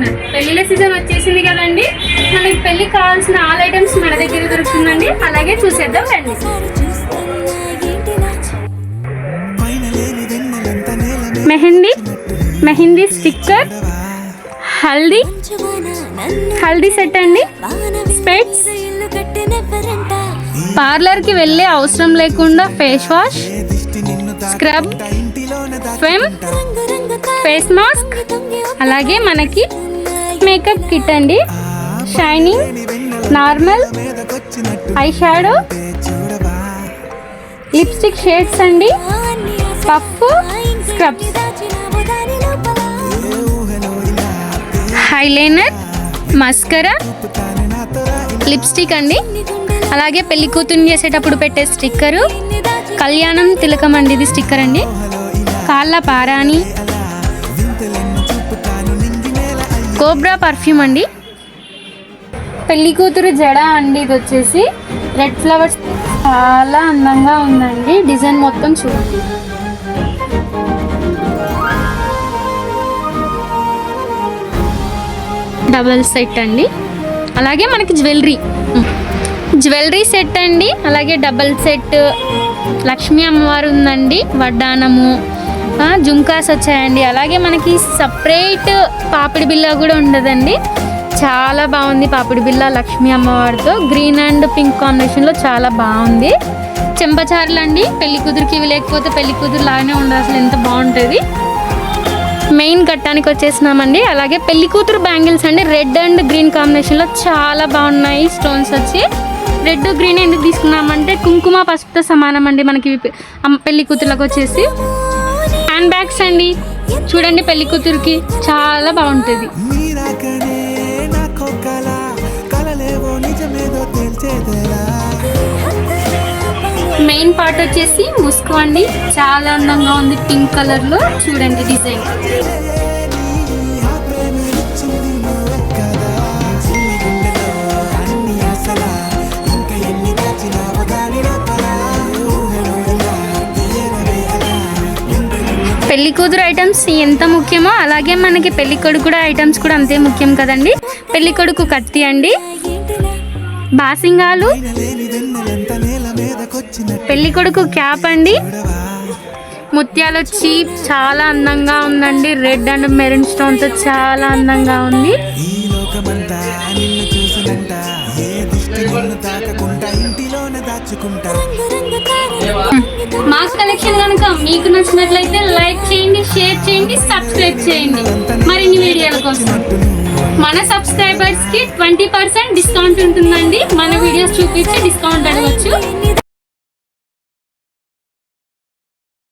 బాగున్నారు. పెళ్లిల సీజన్ వచ్చేసింది కదండి, మనకి పెళ్లికి కావాల్సిన ఆల్ ఐటమ్స్ మన దగ్గర దొరుకుతుందండి. అలాగే చూసేద్దాం రండి. మెహందీ స్టిక్కర్, హల్దీ సెట్ అండి, స్పెట్స్, పార్లర్కి వెళ్ళే అవసరం లేకుండా face wash, scrub, face mask, అలాగే మనకి మేకప్ కిట్ అండి, shining, normal, eye shadow, lipstick shades అండి, పఫ్, స్క్రబ్స్, హైలైనర్, మస్కరా, లిప్స్టిక్ అండి, అలాగే పెళ్లి కూతురు చేసేటప్పుడు పెట్టే స్టిక్కరు, కళ్యాణం తిలకం అండి ఇది స్టిక్కర్ అండి, కాళ్ళ పారాని, కోబ్రా పర్ఫ్యూమ్ అండి, పెళ్లి కూతురు జడ అండి ఇది వచ్చేసి రెడ్ ఫ్లవర్స్, చాలా అందంగా ఉందండి. డిజైన్ మొత్తం చూడండి. డబల్ సెట్ అండి, అలాగే మనకి జ్యువెలరీ సెట్ అండి, అలాగే డబల్ సెట్, లక్ష్మీ అమ్మవారు ఉందండి, వడ్డానము, జుంకాస్ వచ్చాయండి, అలాగే మనకి సపరేట్ పాపిడి బిల్ల కూడా ఉండదండి. చాలా బాగుంది పాపిడి బిల్ల లక్ష్మీ అమ్మవారితో, గ్రీన్ అండ్ పింక్ కాంబినేషన్లో చాలా బాగుంది. చెంపచారులు అండి, పెళ్లి కూతురికి ఇవి లేకపోతే పెళ్లి కూతురు లాగానే ఉండదు, అసలు ఎంత బాగుంటుంది. మెయిన్ ఘట్టానికి వచ్చేసినామండి. అలాగే పెళ్లి కూతురు బ్యాంగిల్స్ అండి, రెడ్ అండ్ గ్రీన్ కాంబినేషన్లో చాలా బాగున్నాయి. స్టోన్స్ వచ్చి రెడ్ గ్రీన్ ఎందుకు తీసుకున్నామంటే కుంకుమ పసుపుతో సమానం అండి మనకి పెళ్లి కూతురులకు వచ్చేసి. హ్యాండ్ బ్యాగ్స్ అండి చూడండి, పెళ్లి కూతురికి చాలా బాగుంటుంది. మెయిన్ పార్ట్ వచ్చేసి ముస్కు అండి, చాలా అందంగా ఉంది, పింక్ కలర్ లో చూడండి డిజైన్. పెళ్లి కూతురు ఐటమ్స్ ఎంత ముఖ్యమో అలాగే మనకి పెళ్లి కొడుకు కూడా ఐటమ్స్ కూడా అంతే ముఖ్యం కదండి. పెళ్లి కొడుకు కత్తి అండి, బాసింగాలు, పెళ్లి కొడుకు క్యాప్ అండి, ముత్యాలు వచ్చి చాలా అందంగా ఉందండి, రెడ్ అండ్ మెరూన్ స్టోన్ తో చాలా అందంగా ఉంది. మా కలెక్షన్ కనుక మీకు నచ్చినట్లయితే లైక్ చేయండి, షేర్ చేయండి, సబ్స్క్రైబ్ చేయండి మరిన్ని వీడియోల కోసం. మన సబ్స్క్రైబర్స్ కి 20% డిస్కౌంట్ ఉంటుందండి. మన వీడియోస్ చూపించి డిస్కౌంట్ అడగచ్చు.